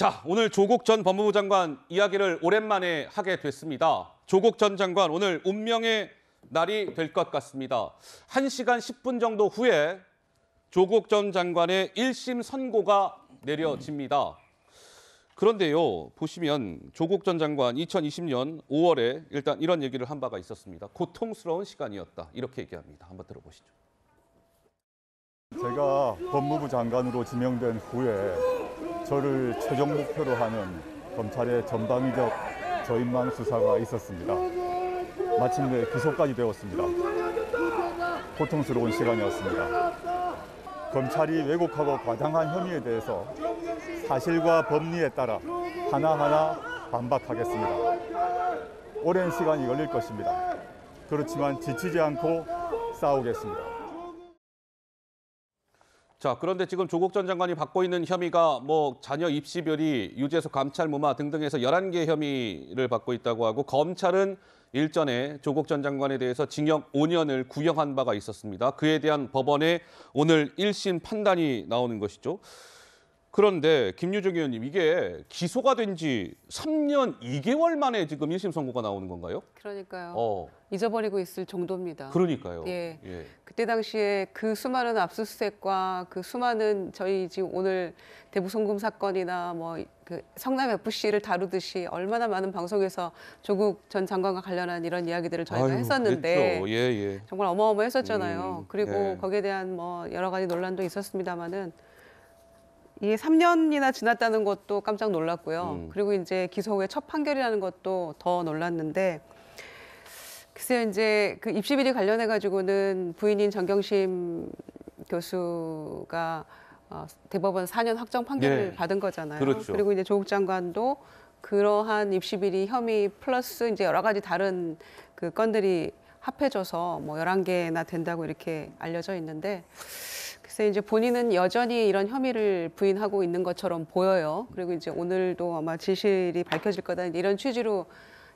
자, 오늘 조국 전 법무부 장관 이야기를 오랜만에 하게 됐습니다. 조국 전 장관 오늘 운명의 날이 될 것 같습니다. 1시간 10분 정도 후에 조국 전 장관의 1심 선고가 내려집니다. 그런데요, 보시면 조국 전 장관 2020년 5월에 일단 이런 얘기를 한 바가 있었습니다. 고통스러운 시간이었다. 이렇게 얘기합니다. 한번 들어보시죠. 제가 법무부 장관으로 지명된 후에 저를 최종 목표로 하는 검찰의 전방위적 저인망 수사가 있었습니다. 마침내 기소까지 되었습니다. 고통스러운 시간이었습니다. 검찰이 왜곡하고 과장한 혐의에 대해서 사실과 법리에 따라 하나하나 반박하겠습니다. 오랜 시간이 걸릴 것입니다. 그렇지만 지치지 않고 싸우겠습니다. 자, 그런데 지금 조국 전 장관이 받고 있는 혐의가 자녀 입시 비리, 유재수 감찰 무마 등등해서 11개 혐의를 받고 있다고 하고 검찰은 일전에 조국 전 장관에 대해서 징역 5년을 구형한 바가 있었습니다. 그에 대한 법원의 오늘 1심 판단이 나오는 것이죠. 그런데 김유정 의원님, 이게 기소가 된 지 3년 2개월 만에 지금 1심 선고가 나오는 건가요? 그러니까요. 잊어버리고 있을 정도입니다. 그러니까요. 예. 그때 당시에 그 수많은 압수수색과 그 수많은 저희 지금 오늘 대부송금 사건이나 그 성남 FC를 다루듯이 얼마나 많은 방송에서 조국 전 장관과 관련한 이런 이야기들을 저희가 했었는데 정말 어마어마했었잖아요. 그리고 거기에 대한 여러 가지 논란도 있었습니다만은 이게 3년이나 지났다는 것도 깜짝 놀랐고요. 그리고 이제 기소 후에 첫 판결이라는 것도 더 놀랐는데, 글쎄요, 이제 그 입시 비리 관련해 가지고는 부인인 정경심 교수가 대법원 4년 확정 판결을 받은 거잖아요. 그렇죠. 그리고 이제 조국 장관도 그러한 입시 비리 혐의 플러스 이제 여러 가지 다른 그 건들이 합해져서 11개나 된다고 이렇게 알려져 있는데, 글쎄 이제 본인은 여전히 이런 혐의를 부인하고 있는 것처럼 보여요. 그리고 이제 오늘도 아마 진실이 밝혀질 거다 이런 취지로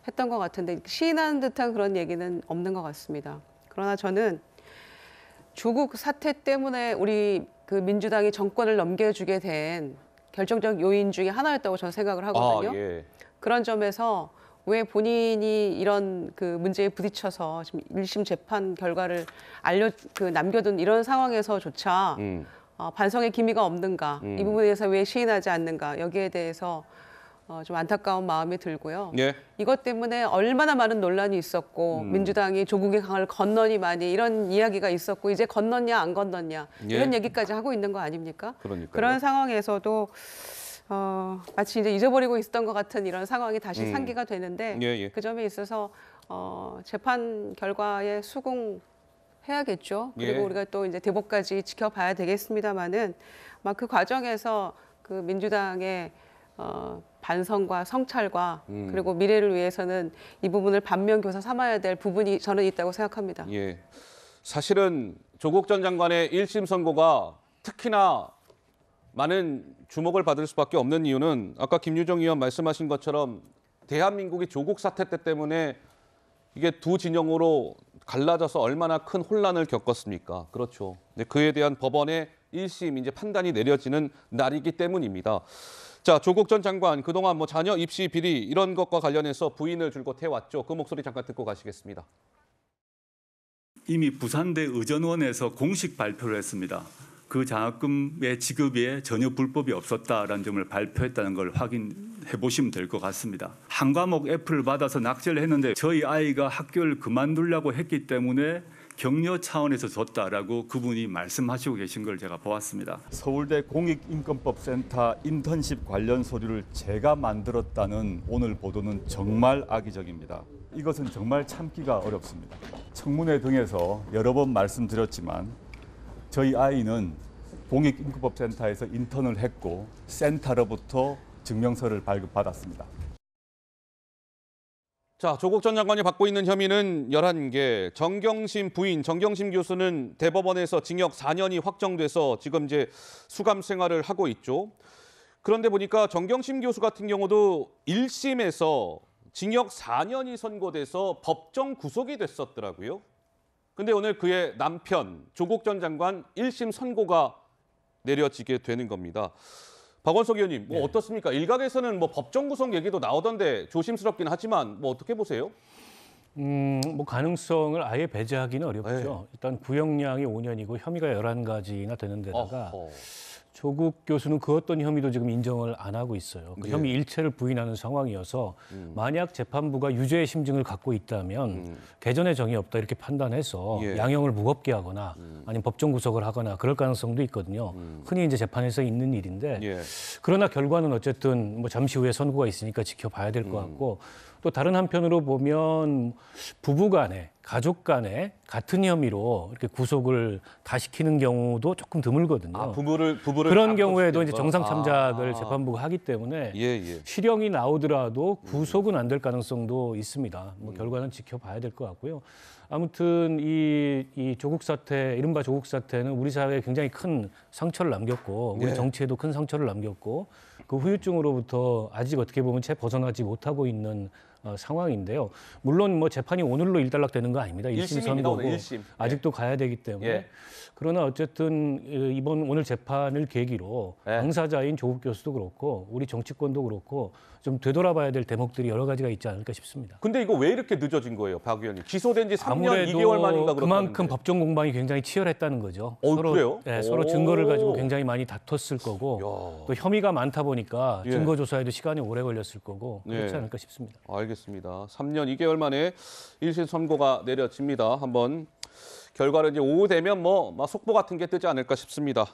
했던 것 같은데 시인하는 듯한 그런 얘기는 없는 것 같습니다. 그러나 저는 조국 사태 때문에 우리 그 민주당이 정권을 넘겨주게 된 결정적 요인 중에 하나였다고 저는 생각을 하거든요. 그런 점에서 왜 본인이 이런 그 문제에 부딪혀서 지금 1심 재판 결과를 남겨둔 이런 상황에서조차 반성의 기미가 없는가, 이 부분에 대해서 왜 시인하지 않는가, 여기에 대해서 좀 안타까운 마음이 들고요. 이것 때문에 얼마나 많은 논란이 있었고 민주당이 조국의 강을 건너니 많이 이런 이야기가 있었고 이제 건넜냐 안 건넜냐 이런 얘기까지 하고 있는 거 아닙니까? 그러니까요. 그런 상황에서도 마치 이제 잊어버리고 있었던 것 같은 이런 상황이 다시 상기가 되는데 그 점에 있어서 재판 결과에 수긍해야겠죠. 그리고 우리가 또 이제 대법까지 지켜봐야 되겠습니다만은 막 그 과정에서 그 민주당의 반성과 성찰과 그리고 미래를 위해서는 이 부분을 반면교사 삼아야 될 부분이 저는 있다고 생각합니다. 사실은 조국 전 장관의 1심 선고가 특히나 많은 주목을 받을 수밖에 없는 이유는 아까 김유정 의원 말씀하신 것처럼 대한민국이 조국 사태 때문에 이게 두 진영으로 갈라져서 얼마나 큰 혼란을 겪었습니까? 그렇죠. 그에 대한 법원의 1심 이제 판단이 내려지는 날이기 때문입니다. 자, 조국 전 장관 그동안 자녀 입시 비리 이런 것과 관련해서 부인을 줄곧 해왔죠. 그 목소리 잠깐 듣고 가시겠습니다. 이미 부산대 의전원에서 공식 발표를 했습니다. 그 장학금의 지급에 전혀 불법이 없었다라는 점을 발표했다는 걸 확인해 보시면 될 것 같습니다. 한 과목 F를 받아서 낙제를 했는데 저희 아이가 학교를 그만두려고 했기 때문에 격려 차원에서 줬다라고 그분이 말씀하시고 계신 걸 제가 보았습니다. 서울대 공익인권법센터 인턴십 관련 서류를 제가 만들었다는 오늘 보도는 정말 악의적입니다. 이것은 정말 참기가 어렵습니다. 청문회 등에서 여러 번 말씀드렸지만 저희 아이는 공익인권법센터에서 인턴을 했고 센터로부터 증명서를 발급받았습니다. 자, 조국 전 장관이 받고 있는 혐의는 11개. 정경심 부인, 정경심 교수는 대법원에서 징역 4년이 확정돼서 지금 이제 수감 생활을 하고 있죠. 그런데 보니까 정경심 교수 같은 경우도 1심에서 징역 4년이 선고돼서 법정 구속이 됐었더라고요. 근데 오늘 그의 남편 조국 전 장관 1심 선고가 내려지게 되는 겁니다. 박원석 의원님, 뭐 어떻습니까? 일각에서는 뭐 법정 구속 얘기도 나오던데 조심스럽긴 하지만 뭐 어떻게 보세요? 뭐 가능성을 아예 배제하기는 어렵죠. 일단 구형량이 5년이고 혐의가 11가지나 되는 데다가 어허. 조국 교수는 그 어떤 혐의도 지금 인정을 안 하고 있어요. 그 예. 혐의 일체를 부인하는 상황이어서 만약 재판부가 유죄의 심증을 갖고 있다면 개전의 정이 없다 이렇게 판단해서 예. 양형을 무겁게 하거나 아니면 법정 구속을 하거나 그럴 가능성도 있거든요. 흔히 이제 재판에서 있는 일인데 예. 그러나 결과는 어쨌든 뭐 잠시 후에 선고가 있으니까 지켜봐야 될 것 같고 또 다른 한편으로 보면 부부 간에 가족 간에 같은 혐의로 이렇게 구속을 다 시키는 경우도 조금 드물거든요. 아, 부부를 그런 다 경우에도 이제 구속시키는 정상 거? 참작을 아. 재판부가 하기 때문에 예, 예. 실형이 나오더라도 구속은 안 될 가능성도 있습니다. 뭐 결과는 지켜봐야 될 것 같고요. 아무튼 이 조국 사태, 이른바 조국 사태는 우리 사회에 굉장히 큰 상처를 남겼고 우리 예. 정치에도 큰 상처를 남겼고 그 후유증으로부터 아직 어떻게 보면 채 벗어나지 못하고 있는 상황인데요. 물론 뭐 재판이 오늘로 일단락되는 거 아닙니다. 1심 일심입니다, 선고고 오늘 1심. 아직도 가야 되기 때문에 예. 그러나 어쨌든 이번 오늘 재판을 계기로 예. 당사자인 조국 교수도 그렇고 우리 정치권도 그렇고 좀 되돌아봐야 될 대목들이 여러 가지가 있지 않을까 싶습니다. 근데 이거 왜 이렇게 늦어진 거예요, 박 의원님? 기소된 지 3년 아무래도 2개월 만인가 그만큼 그렇다는데. 법정 공방이 굉장히 치열했다는 거죠. 그래요? 네, 서로 오. 증거를 가지고 굉장히 많이 다퉜을 거고 야. 또 혐의가 많다 보니까 예. 증거 조사에도 시간이 오래 걸렸을 거고 그렇지 예. 않을까 싶습니다. 알겠습니다. 3년 2개월 만에 1심 선고가 내려집니다. 한번 결과를 이제 오후 되면 뭐 속보 같은 게 뜨지 않을까 싶습니다.